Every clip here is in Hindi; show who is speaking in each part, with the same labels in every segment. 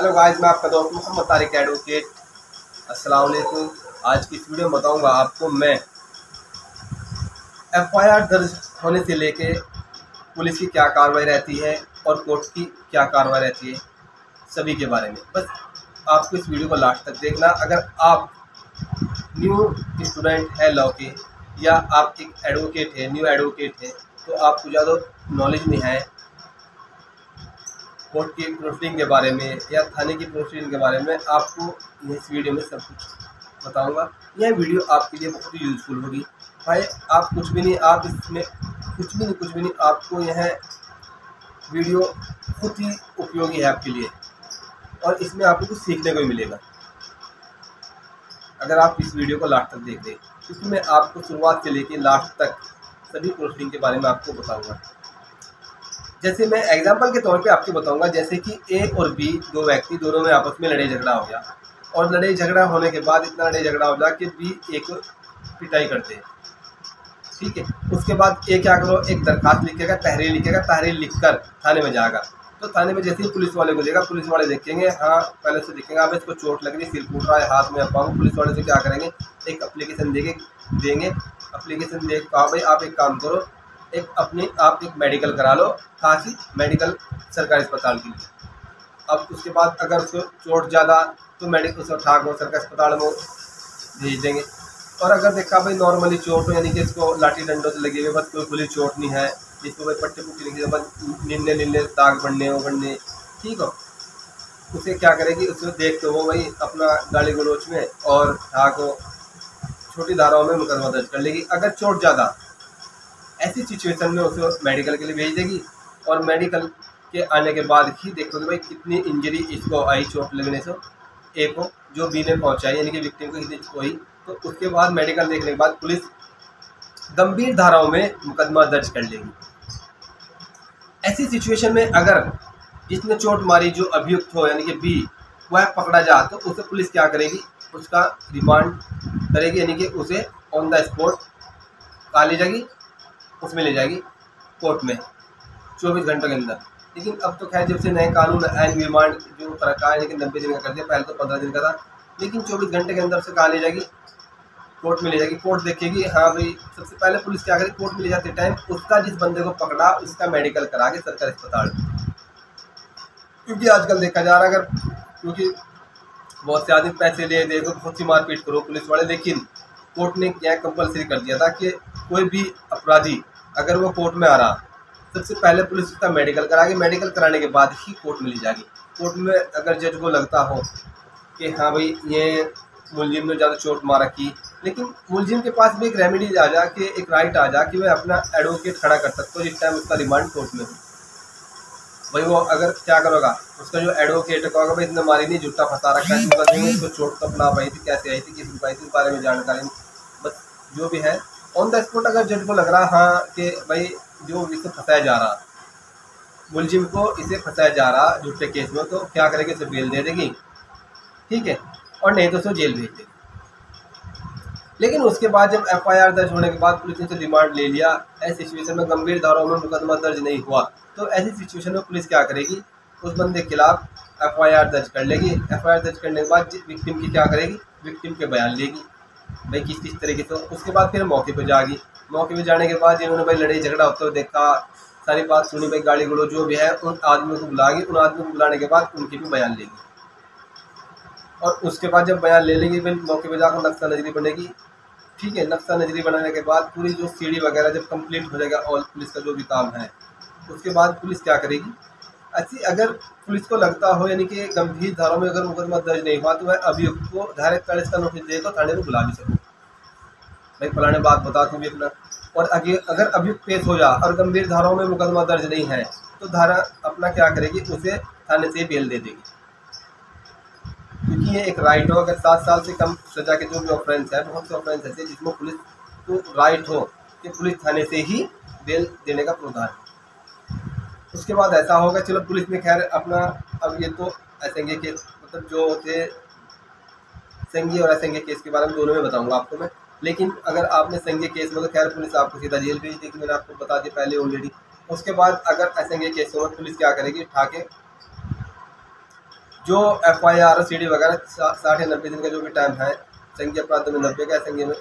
Speaker 1: हेलो गाइस, मैं आपका दोस्त मोहम्मद तारिक एडवोकेट। अस्सलाम वालेकुम। आज की इस वीडियो में बताऊंगा आपको मैं एफआईआर दर्ज होने से लेके पुलिस की क्या कार्रवाई रहती है और कोर्ट की क्या कार्रवाई रहती है, सभी के बारे में। बस आपको इस वीडियो को लास्ट तक देखना। अगर आप न्यू स्टूडेंट है लॉ के, या आप एक एडवोकेट है, न्यू एडवोकेट है, तो आपको ज़्यादा नॉलेज नहीं है कोर्ट की प्रोसीडिंग के बारे में या थाने की प्रोसीडिंग के बारे में, आपको इस वीडियो में सब कुछ बताऊंगा। यह वीडियो आपके लिए बहुत ही यूज़फुल होगी। भाई आप कुछ भी नहीं, आप इसमें कुछ भी नहीं, आपको यह वीडियो बहुत ही उपयोगी है आपके लिए, और इसमें आपको कुछ सीखने को भी मिलेगा अगर आप इस वीडियो को लास्ट तक देख लें, क्योंकि मैं आपको शुरुआत से लेकर लास्ट तक सभी प्रोसीडिंग के बारे में आपको बताऊँगा। जैसे मैं एग्जांपल के तौर पे आपको बताऊंगा, जैसे कि ए और बी दो व्यक्ति, दोनों में आपस में लड़ाई झगड़ा हो गया, और लड़ाई झगड़ा होने के बाद इतना लड़ाई झगड़ा हो गया कि बी ए को पिटाई करते हैं। ठीक है, उसके बाद ए क्या करो, एक दरखास्त लिखेगा, तहरीर लिखेगा, तहरीर लिखकर थाने में जाएगा। तो थाने में जैसे ही पुलिस वाले को देगा, पुलिस वाले देखेंगे, हाँ पहले से देखेंगे, अब इसको चोट लग रही, सिर फूट रहा है, हाथ में अपाऊ। पुलिस वाले से क्या करेंगे, एक एप्लीकेशन देंगे। एप्लीकेशन दे कहा भाई आप एक काम करो, आप एक मेडिकल करा लो, खांसी मेडिकल सरकारी अस्पताल के लिए। अब उसके बाद अगर उसको चोट ज़्यादा, तो मेडिकल से उठा कर सरकारी अस्पताल में भेज देंगे। और अगर देखा भाई नॉर्मली चोट हो, यानी कि इसको लाठी डंडों से लगी हुई, बस कोई खुली चोट नहीं है, जिसको भाई पट्टी पुट्टी लगी, बस नीले दाग बढ़ने, ठीक हो, उसे क्या करेगी, उसे देखते हो भाई अपना गाली गलोच में और ठाक हो, छोटी धाराओं में मुकदमा दर्ज कर लेगी। अगर चोट ज़्यादा, ऐसी सिचुएशन में उसे मेडिकल के लिए भेज देगी, और मेडिकल के आने के बाद ही देखोगे भाई कितनी इंजरी इसको आई, चोट लगने से ए को, जो बी ने पहुंचाई, यानी कि विक्टिम को कितनी हुई। तो उसके बाद मेडिकल देखने के बाद पुलिस गंभीर धाराओं में मुकदमा दर्ज कर लेगी। ऐसी सिचुएशन में अगर जिसने चोट मारी, जो अभियुक्त हो यानी कि बी, वह पकड़ा जा, तो उसे पुलिस क्या करेगी, उसका रिमांड करेगी, यानी कि उसे ऑन द स्पॉट कहा ले जाएगी, उसमें ले जाएगी कोर्ट में 24 घंटों के अंदर। लेकिन अब तो खैर जब से नए कानून एंड रिमांड जो रखा है, लेकिन 90 दिन का कर दिया, पहले तो 15 दिन का था, लेकिन 24 घंटे के अंदर से कहा ले जाएगी, कोर्ट में ले जाएगी। कोर्ट देखेगी, हाँ भाई सबसे पहले पुलिस क्या करेगी, कोर्ट में ले जाते टाइम उसका, जिस बंदे को पकड़ा, उसका मेडिकल करा के सरकारी अस्पताल। क्योंकि आजकल देखा जा रहा है, अगर क्योंकि बहुत से आदमी पैसे ले दे तो बहुत सी मारपीट करो पुलिस वाले, लेकिन कोर्ट ने क्या कंपलसरी कर दिया था कि कोई भी अपराधी अगर वो कोर्ट में आ रहा, सबसे पहले पुलिस उसका मेडिकल कराएगी, मेडिकल कराने के बाद ही कोर्ट में ले जाएगी। कोर्ट में अगर जज को लगता हो कि हाँ भाई ये मुलजिम ने ज़्यादा चोट मारा की, लेकिन मुलजिम के पास भी एक रेमेडी आ जा, कि एक राइट आ जा कि वह अपना एडवोकेट खड़ा कर सकते हो जिस टाइम उसका रिमांड कोर्ट में हो। भाई वो अगर क्या करोगा, उसका जो एडवोकेट कहोगा भाई इसने मारी नहीं, झूठा फंसा रखा है, उसको चोट कब ना पाई थी, कैसे आई थी, किस रुपये थी, इस बारे में जानकारी, बस जो भी है ऑन द स्पॉट। अगर जज को लग रहा हाँ कि भाई जो इसे फंसाया जा रहा, मुलजिम को इसे फंसाया जा रहा झूठे केस में, तो क्या करेगी, उसे बेल दे देगी, ठीक है, और नहीं तो उसे जेल भेज देगी। लेकिन उसके बाद जब एफआईआर दर्ज होने के बाद पुलिस ने तो रिमांड ले लिया, ऐसी सिचुएशन में गंभीर धाराओं में मुकदमा दर्ज नहीं हुआ, तो ऐसी सिचुएशन में पुलिस क्या करेगी, उस बंदे के खिलाफ एफआईआर दर्ज कर लेगी। एफआईआर दर्ज करने के बाद विक्टिम की क्या करेगी, विक्टिम के बयान लेगी भाई किस तरीके से। उसके बाद फिर मौके पर जाएगी। मौके पर जाने के बाद जिन्होंने भाई लड़ाई झगड़ा होते हुए देखा, सारी बात सुनी, भाई गाली गलो जो भी है, उन आदमियों को बुलाएगी। उन आदमियों को बुलाने के बाद उनकी भी बयान लेगी, और उसके बाद जब बयान ले लेगी फिर मौके पर जाकर नक्शा नजरी बनेगी। ठीक है, नक्शा नजरी बनाने के बाद पूरी जो सीढ़ी वगैरह जब कंप्लीट हो जाएगा और पुलिस का जो भी काम है, उसके बाद पुलिस क्या करेगी, ऐसी अगर पुलिस को लगता हो यानी कि गंभीर धाराओं में अगर मुकदमा दर्ज नहीं हुआ, तो वह अभियुक्त को डायरेक्ट 40 का नोटिस देकर थाने में बुला भी सको, भाई फलाने बात बता तू भी अपना। और अगर अभियुक्त पेश हो जा और गंभीर धाराओं में मुकदमा दर्ज नहीं है, तो धारा अपना क्या करेगी, उसे थाने से बेल दे देगी, क्योंकि ये एक राइट हो। अगर 7 साल से कम सजा के जो भी ऑफेंस है, बहुत से ऑफेंस ऐसे जिसमें पुलिस को राइट हो कि पुलिस थाने से ही बेल देने का प्रावधान है। उसके बाद ऐसा होगा, चलो पुलिस ने खैर अपना, अब ये तो असंज्ञेय केस, मतलब जो होते संज्ञेय और असंज्ञेय केस के बारे में दोनों में बताऊंगा आपको मैं। लेकिन अगर आपने संज्ञेय केस में, तो खैर पुलिस आपको सीधा जेल भेज देगी, मैंने आपको बता दिया पहले ऑलरेडी। उसके बाद अगर असंज्ञेय केस में पुलिस क्या करेगी, उठा के जो FIR CD वगैरह 60 या 90 दिन का जो भी टाइम है, संज्ञा अपराध में 90 का, एसएनजे में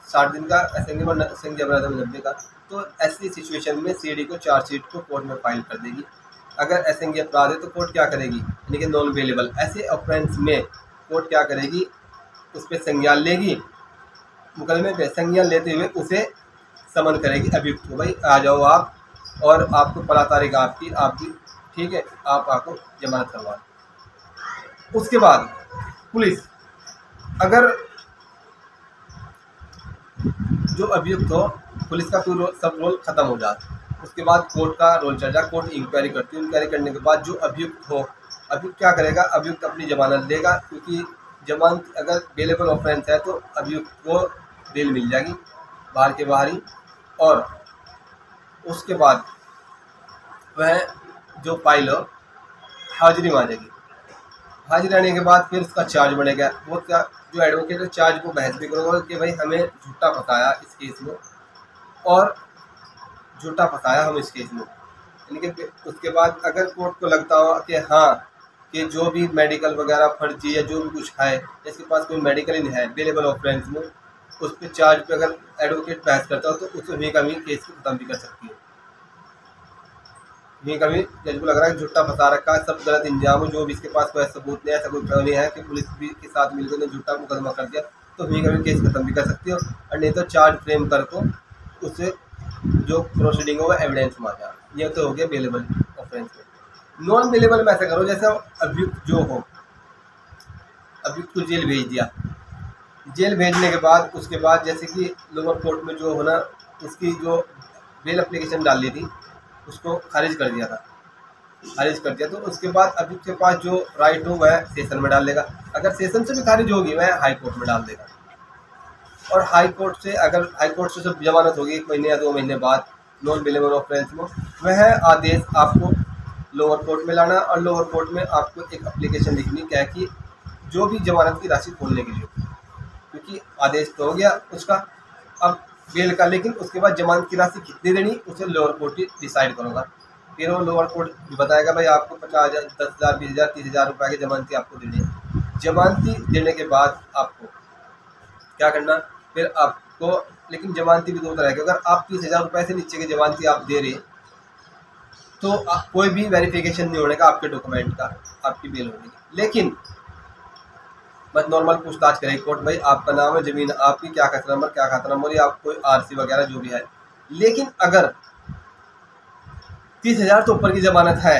Speaker 1: 60 दिन का, एसएनजे में संज्ञा अपराध में 90 का। तो ऐसी सिचुएशन में CD को चार्जशीट को कोर्ट में फाइल कर देगी। अगर एसएनजे अपराध है तो कोर्ट क्या करेगी, यानी कि नॉन अवेलेबल ऐसे ऑफेंस में कोर्ट क्या करेगी, उस पर संज्ञान लेगी, मुकदमे पे संज्ञान लेते हुए उसे समन करेगी अभियुक्त को, भाई आ जाओ आप, और आपको पला तारीख आपकी ठीक है, आप आपको जमानत करवा। उसके बाद पुलिस, अगर जो अभियुक्त हो, पुलिस का कोई सब रोल खत्म हो जाता, उसके बाद कोर्ट का रोल चल जाए, कोर्ट इंक्वायरी करती है। इंक्वायरी करने के बाद जो अभियुक्त हो, अभियुक्त क्या करेगा, अभियुक्त अपनी जमानत देगा, क्योंकि जमानत अगर बेलेबल ऑफेंस है तो अभियुक्त को बेल मिल जाएगी बाहर के बाहर ही। और उसके बाद वह जो फाइल हो हाजिरी में आ जाएगी। हाजिर आने के बाद फिर उसका चार्ज बढ़ेगा। वो क्या, जो एडवोकेट है चार्ज को बहस भी करेगा कि भाई हमें झूठा फंसाया इस केस में, और झूठा फंसाया हम इस केस में, यानी कि उसके बाद अगर कोर्ट को लगता हो कि हाँ कि जो भी मेडिकल वगैरह फर्जी या जो भी कुछ है, इसके पास कोई मेडिकल ही नहीं है बेलेबल ऑफेंस में, उस पर चार्ज पे अगर एडवोकेट बहस करता हो तो उससे भी कभी केस को खत्म भी कर सकती है। ये कभी जज को लग रहा है झूठा फंसा रखा है, सब गलत इंजाम हो, जो भी इसके पास कोई सबूत नहीं है, ऐसा कोई नहीं है कि पुलिस भी के साथ मिलकर ने झूठा मुकदमा कर दिया, तो भी कभी केस खत्म भी कर सकती हो। और नहीं तो चार्ज फ्रेम कर को उससे जो प्रोसीडिंग हो वो एविडेंस में आ जाए। ये तो हो गया बेलेबल ऑफेंस में। नॉन बेलेबल में ऐसा करो जैसे अभियुक्त जो हो, अभियुक्त को जेल भेज दिया, जेल भेजने के बाद उसके बाद जैसे कि लोअर कोर्ट में जो होना, उसकी जो बेल एप्लीकेशन डाल ली थी उसको खारिज कर दिया था, खारिज कर दिया, तो उसके बाद अभियुक्त के पास जो राइट हो वह सेशन में डाल देगा। अगर सेशन से भी खारिज होगी वह हाई कोर्ट में डाल देगा। और हाई कोर्ट से अगर हाई कोर्ट से सब जमानत होगी 1 महीने या 2 महीने बाद नॉन बेलेबल ऑफेंस में, वह आदेश आपको लोअर कोर्ट में लाना, और लोअर कोर्ट में आपको एक एप्लीकेशन लिखनी क्या है कि जो भी जमानत की राशि खोलने के लिए, क्योंकि आदेश तो हो गया उसका अब बेल का, लेकिन उसके बाद जमानत की राशि कितनी देनी उसे लोअर कोर्ट ही डिसाइड करूँगा। फिर वो लोअर कोर्ट बताएगा भाई आपको 50,000, 10,000, 20,000, 30,000 रुपये की जमानती आपको देनी है। जमानती देने के बाद आपको क्या करना, फिर आपको, लेकिन जमानती भी 2 तरह की, अगर आप 30,000 रुपये से नीचे की जमानती आप दे रहे तो कोई भी वेरिफिकेशन नहीं होने का आपके डॉक्यूमेंट का, आपकी बेल होने की। लेकिन बस नॉर्मल पूछताछ करेगी कोर्ट, भाई आपका नाम है, ज़मीन आपकी, क्या खाता नंबर, क्या खाता नंबर, या आप कोई RC वगैरह जो भी है। लेकिन अगर 30,000 तो ऊपर की जमानत है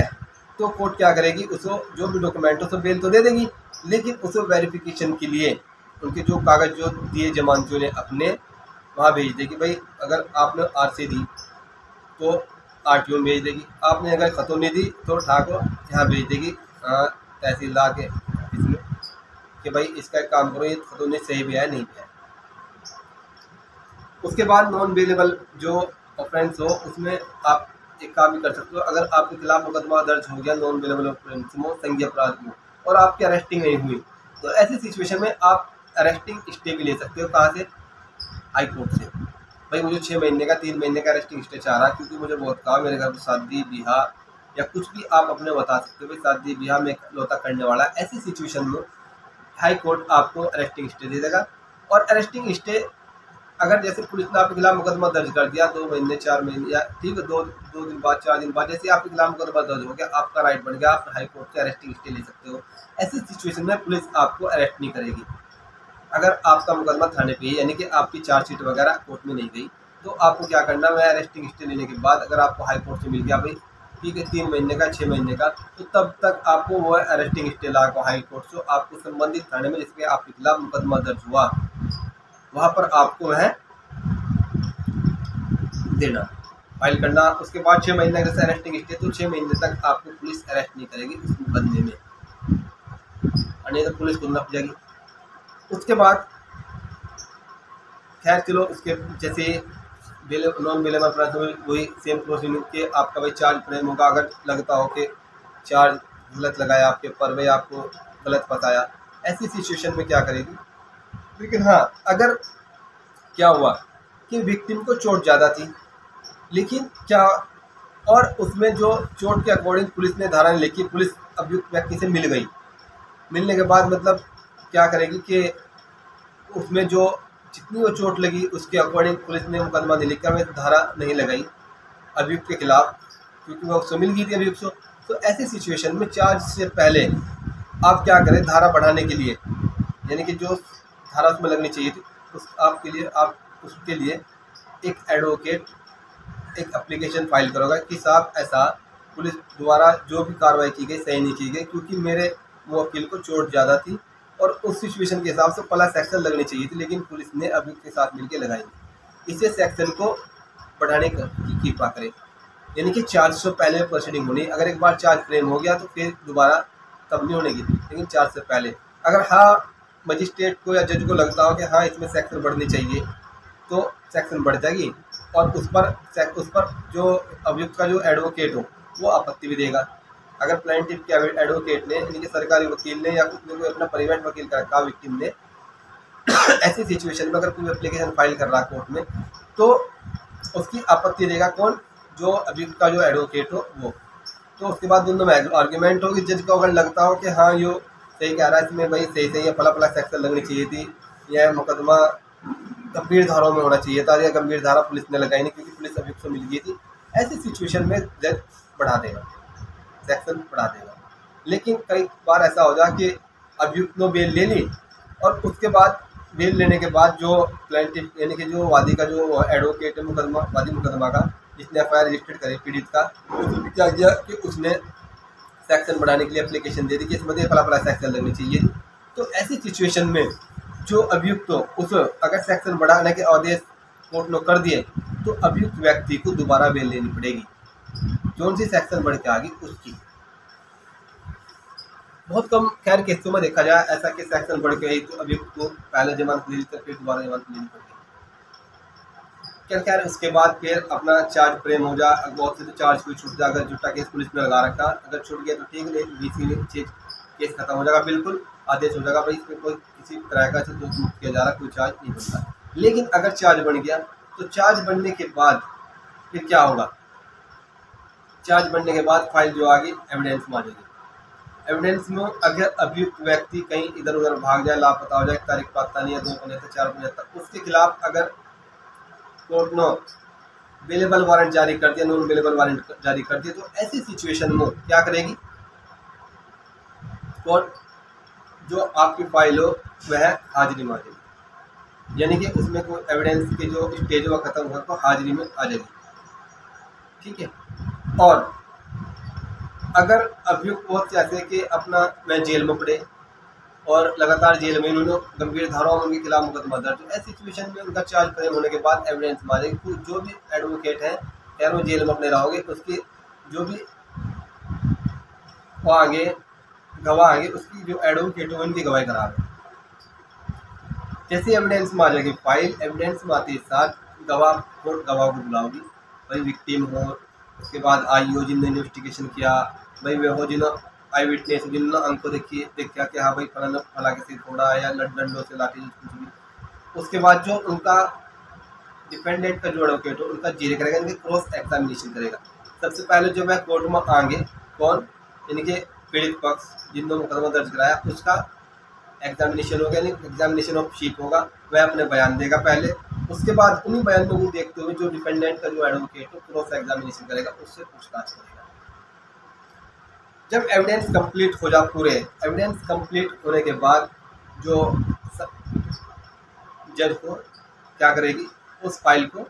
Speaker 1: तो कोर्ट क्या करेगी, उसको जो भी डॉक्यूमेंट हो तो बेल तो दे देगी, लेकिन उसे वेरिफिकेशन के लिए उनके जो कागज़ जो दिए जमानतियों ने अपने वहाँ भेज देगी। भाई अगर आपने RC दी तो RTO में भेज देगी, आपने अगर खतों नहीं दी तो ठाकुर यहाँ भेज देगी तहसीलदार के ऑफिस में कि भाई इसका एक काम करो, ये खतों ने सही भी है नहीं भी है। उसके बाद नॉन बेलेबल जो ऑफेंस हो उसमें आप एक काम भी कर सकते हो, अगर आपके खिलाफ मुकदमा दर्ज हो गया नॉन बेलेबल ऑफेंस में, संज्ञेय अपराध में, और आपकी अरेस्टिंग नहीं हुई, तो ऐसी सिचुएशन में आप अरेस्टिंग स्टे भी ले सकते हो। कहाँ से, हाई कोर्ट से। भाई मुझे 6 महीने का 3 महीने का अरेस्टिंग स्टे चाह रहा है, क्योंकि मुझे बहुत काम, मेरे घर में शादी ब्याह या कुछ भी आप अपने बता सकते हो, भाई शादी ब्याह में लौता करने वाला है। ऐसी सिचुएशन में हाई कोर्ट आपको अरेस्टिंग स्टे दे देगा। और अरेस्टिंग स्टे अगर जैसे पुलिस ने आपके खिलाफ मुकदमा दर्ज कर दिया 2 महीने 4 महीने या ठीक है 2 दिन बाद 4 दिन बाद, जैसे आपके खिलाफ मुकदमा दर्ज हो गया, आपका राइट बन गया, आप हाई कोर्ट से अरेस्टिंग स्टे ले सकते हो। ऐसी सिचुएशन में पुलिस आपको अरेस्ट नहीं करेगी। अगर आपका मुकदमा थाने पे है, यानी कि आपकी चार्जशीट वगैरह कोर्ट में नहीं गई, तो आपको क्या करना है, अरेस्टिंग स्टे लेने के बाद अगर आपको हाई कोर्ट से मिल गया भाई ठीक है 3 महीने का 6 महीने का, तो तब तक आपको वो अरेस्टिंग स्टे ला को हाई कोर्ट से आपको संबंधित थाने में जिसके आपके खिलाफ मुकदमा दर्ज हुआ वहाँ पर आपको वह देना, फाइल करना। उसके बाद 6 महीने का अरेस्टिंग स्टे, तो 6 महीने तक आपको पुलिस अरेस्ट नहीं करेगी उस मुकदमे में, और नहीं तो पुलिस खुद नप जाएगी। उसके बाद खैर चलो, उसके जैसे नॉन बेलेबल अपराध में वही सेम प्रोसीडिंग के आपका भाई चार्ज फ्रेम होगा। अगर लगता हो कि चार्ज गलत लगाया आपके ऊपर, भाई आपको गलत बताया, ऐसी सिचुएशन में क्या करेगी। लेकिन हाँ, अगर क्या हुआ कि विक्टिम को चोट ज़्यादा थी, लेकिन क्या, और उसमें जो चोट के अकॉर्डिंग पुलिस ने धारा लिखी, पुलिस अभियुक्त व्यक्ति से मिल गई, मिलने के बाद मतलब क्या करेगी कि उसमें जो जितनी वो चोट लगी उसके अकॉर्डिंग पुलिस ने मुकदमा नहीं लिखा, में धारा नहीं लगाई अभियुक्त के खिलाफ, क्योंकि वो उसको मिल गई थी अभियुक्त को। तो ऐसी सिचुएशन में चार्ज से पहले आप क्या करें, धारा बढ़ाने के लिए, यानी कि जो धारा उसमें लगनी चाहिए थी उस आपके लिए, आप उसके लिए एक एडवोकेट एक एप्लीकेशन फाइल करोगे कि साहब ऐसा पुलिस द्वारा जो भी कार्रवाई की गई सही नहीं की गई, क्योंकि मेरे वकील को चोट ज़्यादा थी और उस सिचुएशन के हिसाब से प्लस सेक्शन लगनी चाहिए थी, लेकिन पुलिस ने अभियुक्त के साथ मिलकर लगाई। इसे सेक्शन को बढ़ाने की कृपा करें, यानी कि चार्ज से पहले प्रोसीडिंग होनी। अगर एक बार चार्ज फ्रेम हो गया तो फिर दोबारा तब नहीं होने की, लेकिन चार्ज से पहले अगर हाँ मजिस्ट्रेट को या जज को लगता हो कि हाँ इसमें सेक्शन बढ़नी चाहिए तो सेक्शन बढ़ जाएगी, और उस पर जो अभियुक्त का जो एडवोकेट हो वो आपत्ति भी देगा। अगर प्लेंटिफ के एडवोकेट ने, यानी कि सरकारी वकील ने या उसने कोई अपना प्राइवेट वकील का रखा विक्टिम ने, ऐसी सिचुएशन में अगर कोई एप्लीकेशन फाइल कर रहा कोर्ट में तो उसकी आपत्ति देगा कौन, जो अभियुक्त का जो एडवोकेट हो वो। तो उसके बाद दोनों में आर्ग्यूमेंट होगी। जज को अगर लगता हो कि हाँ यो सही कह रहा है, इसमें भाई सही सही है, फला सेक्शन लगनी चाहिए थी, यह मुकदमा गंभीर धाराओं में होना चाहिए था, या गंभीर धारा पुलिस ने लगाई नहीं क्योंकि पुलिस अभियुक्त को मिल गई थी, ऐसी सिचुएशन में जज बढ़ा देगा, सेक्शन बढ़ा देगा। लेकिन कई बार ऐसा हो जाए कि अभियुक्त ने बेल ले ली और उसके बाद बेल लेने के बाद जो प्लेंटिफ यानी कि जो वादी का जो एडवोकेट है वादी मुकदमा का, जिसने एफआईआर रजिस्टर्ड करे पीड़ित का, उसने क्या किया कि उसने सेक्शन बढ़ाने के लिए एप्लीकेशन दे दी कि इसमें फला सेक्शन लगनी चाहिए। तो ऐसी सिचुएशन में जो अभियुक्त हो उस अगर सेक्शन बढ़ाने के आदेश कोर्ट ने कर दिए तो अभियुक्त व्यक्ति को दोबारा बेल लेनी पड़ेगी, जो सी सेक्शन बढ़ के आ गई उसकी। बहुत कम खैर केसों में देखा जाए ऐसा कि सेक्शन बढ़ के आई तो अभियुक्त को पहले जमानत लेनी तो फिर दोबारा जमानत लेनी पड़ेगी। क्या खैर उसके बाद फिर अपना चार्ज फ्रेम हो जाए, बहुत से तो चार्ज कोई छूट जाए, अगर झूठा केस पुलिस ने लगा रखा, अगर छूट गया तो ठीक, नहीं बीसी में केस खत्म हो जाएगा, बिल्कुल आदेश हो जाएगा भाई इसमें कोई किसी तरह का दोष मुक्त किया जा रहा, कोई चार्ज नहीं बनता। लेकिन अगर चार्ज बन गया तो चार्ज बनने के बाद फिर क्या होगा, चार्ज बनने के बाद फाइल जो आ गई एविडेंस में आ जाएगी। एविडेंस में अगर अभियुक्त व्यक्ति कहीं इधर उधर भाग जाए, लापता हो जाए, तारीख पता नहीं है, 2 4 75, उसके खिलाफ अगर कोर्ट ने बेलेबल वारंट जारी कर दिया, नॉन बेलेबल वारंट जारी कर दिया, तो ऐसी सिचुएशन में क्या करेगी कोर्ट, जो आपकी फाइल हो वह हाजिरी में आ जाएगी, यानी कि उसमें कोई एविडेंस की जो स्टेज हुआ खत्म हुआ तो हाजिरी में आ जाएगी, ठीक है। और अगर अभियुक्त बहुत से ऐसे कि अपना मैं जेल में पड़े और लगातार जेल में उन्होंने गंभीर धाराओं में उनके खिलाफ मुकदमा दर्ज, ऐसी सिचुएशन में उनका चार्ज फ्रेम होने के बाद एविडेंस मारेगी, तो जो भी एडवोकेट है खैर वो जेल में अपने रहोगे, उसकी जो भी वो आगे गवाह आगे उसकी जो एडवोकेट हो उनकी गवाही करा रहे। जैसे एविडेंस में आ जाएगी फाइल, एविडेंस में आते साथ गवाह कोर्ट गवाह को बुलाओगी, भाई विक्टिम हो, उसके बाद आई हो जिनने इन्वेस्टिगेशन किया, भाई वे हो जिन्होंने आई विटनेस जिन्होंने अंक को देखा कि हाँ भाई फला के सिर फोड़ा या डंडों से लाठी कुछ भी। उसके बाद जो उनका डिपेंडेंट का जो एडवोकेट हो उनका जीरे करेगा, इनके क्रॉस एग्जामिनेशन करेगा। सबसे पहले जो वह कोर्ट में आएंगे कौन, इनके पीड़ित पक्ष जिन्होंने मुकदमा दर्ज कराया, उसका एग्जामिनेशन होगा, यानी एग्जामिनेशन ऑफ शीप होगा, वह अपने बयान देगा पहले। उसके बाद उन्हीं बयानों को देखते हुए जो डिपेंडेंट का जो एडवोकेट हो क्रॉस एग्जामिनेशन करेगा, उससे पूछताछ करेगा। जब एविडेंस कंप्लीट हो जाए, पूरे एविडेंस कंप्लीट होने के बाद जो जज को क्या करेगी, उस फाइल को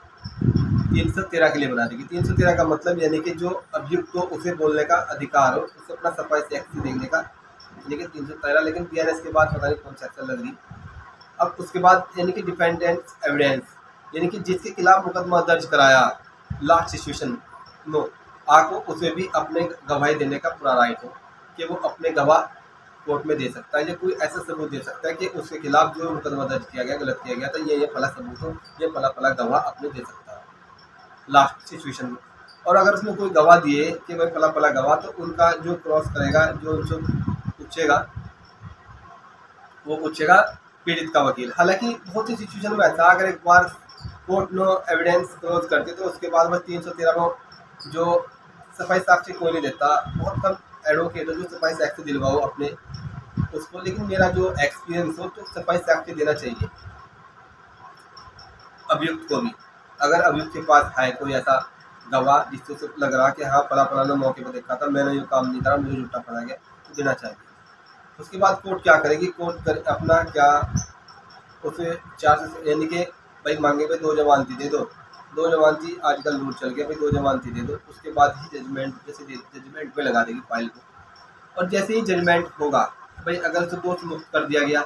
Speaker 1: 313 के लिए बना देगी। 313 का मतलब यानी कि जो अभियुक्त को उसे बोलने का अधिकार हो, उसे अपना सफाई से एक्ट देखने का, यानी कि 313। लेकिन बीआरएस के बाद पता नहीं कौन सा सेक्शन लग रही। अब उसके बाद यानी कि डिपेंडेंट एविडेंस, यानी कि जिसके खिलाफ मुकदमा दर्ज कराया लास्ट सिचुएशन में आपको उसे भी अपने गवाही देने का पूरा राइट हो कि वो अपने गवाह कोर्ट में दे सकता है, या कोई ऐसा सबूत दे सकता है कि उसके खिलाफ जो मुकदमा दर्ज किया गया गलत किया गया था, ये फला सबूत हो, ये फला गवाह अपने दे सकता है लास्ट सिचुएशन में। और अगर उसने कोई गवाह दिए कि भाई फला गवाह, तो उनका जो क्रॉस करेगा, जो उनसे पूछेगा, वो पूछेगा पीड़ित का वकील। हालांकि बहुत सी सिचुएशन में ऐसा अगर एक बार कोर्ट ने एविडेंस क्लोज करती तो उसके बाद बस 313 में जो सफाई साक्षी कोई नहीं देता। बहुत कम एडवोकेट जो सफाई साक्षी दिलवाओ अपने उसको, लेकिन मेरा जो एक्सपीरियंस हो तो सफाई साख के देना चाहिए अभियुक्त को भी। अगर अभियुक्त के पास है कोई ऐसा गवाह जिससे उसे लग रहा कि हाँ फला फला ने मौके पर देखा था, मैंने ये काम नहीं करा, मुझे झूठा पड़ा गया, तो देना चाहिए। उसके बाद कोर्ट क्या करेगी, कोर्ट कर अपना क्या उसे चार्ज यानी कि भाई मांगे भाई 2 जमानती दे दो, 2 जमानती आजकल रूल चल गया भाई 2 जमानती दे दो, उसके बाद ही जजमेंट, जैसे जजमेंट में लगा देगी फाइल को। और जैसे ही जजमेंट होगा भाई अगर उसे दोष मुक्त कर दिया गया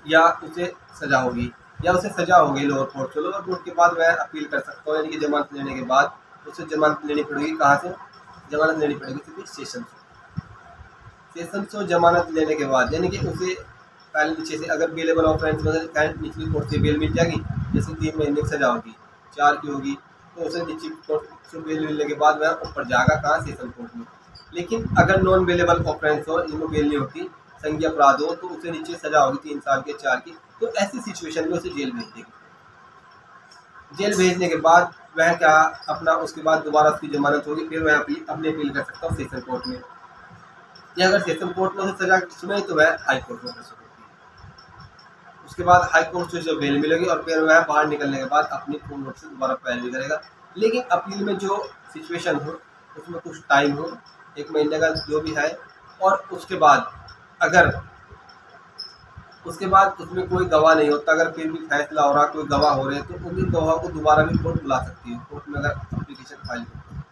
Speaker 1: या उसे सजा होगी या उसे सजा हो गई लोअर कोर्ट, लोअर कोर्ट के बाद वह अपील कर सकता हूँ, यानी कि जमानत लेने के बाद उसे जमानत लेनी पड़ेगी। कहाँ से जमानत लेनी पड़ेगी? सिर्फ सेशन से जमानत लेने के बाद, यानी कि उसे पहले नीचे से अगर बेलेबल ऑफेंस मतलब निचली कोर्ट से बेल मिल जाएगी, जैसे 3 महीने की सजा होगी, 4 की होगी, तो उसे निचली कोर्ट से बेल मिलने के बाद वह ऊपर जाएगा कहाँ, सेशन कोर्ट में। लेकिन अगर नॉन बेलेबल ऑफेंस हो, इनमें बेल नहीं होती, संज्ञा अपराध हो, तो उसे नीचे सजा होगी 3 साल के, 4 की, तो ऐसी सिचुएशन में उसे जेल भेज देगी। जेल भेजने के बाद वह क्या अपना उसके बाद दोबारा उसकी जमानत होगी, फिर वह अपनी अपील कर सकता हूँ सेशन कोर्ट में, या अगर सेशन कोर्ट में उसे सजा सुने तो वह हाई कोर्ट में कर सकती है। उसके बाद हाई कोर्ट से जो बेल मिलेगी और फिर वह बाहर निकलने के बाद अपनी पूर्ण नोट से दोबारा पैरवी करेगा। लेकिन अपील में जो सिचुएशन हो उसमें कुछ टाइम हो, 1 महीने का जो भी है, और उसके बाद अगर उसमें कोई गवाह नहीं होता, अगर फिर भी फैसला हो रहा, कोई गवाह हो रहे हैं, तो उन्हीं गवाह को दोबारा भी कोर्ट बुला सकती है, कोर्ट में अगर एप्लीकेशन फाइल करते हैं।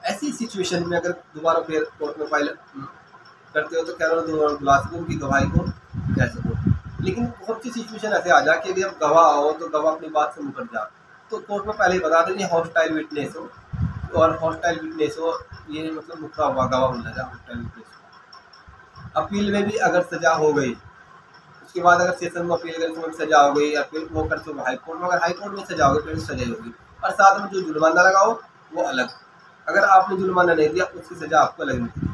Speaker 1: ऐसी सिचुएशन में अगर दोबारा फिर कोर्ट में फाइल करते हो तो क्या दोबारा बुला सको, उनकी गवाही को कह सको। लेकिन बहुत सी सिचुएशन ऐसे आ जा कि यदि अब गवाह हो तो गवाह अपनी बात से मुकर जा, तो कोर्ट में पहले ही बता दें हॉस्टाइल विटनेस हो, और हॉस्टाइल विटनेस हो ये मतलब मुकरा हुआ गवाह बोला जाए हॉस्टाइल विटनेस। अपील में भी अगर सजा हो गई, उसके बाद अगर सेशन में अपील करें तो सजा हो गई, अपील वो कर तो हाई कोर्ट में, अगर हाई कोर्ट में सजा हो गई फिर सजा होगी, और साथ में जो जुर्माना लगाओ वो अलग। अगर आपने जुर्माना नहीं दिया उसकी सजा आपको अलग मिलेगी।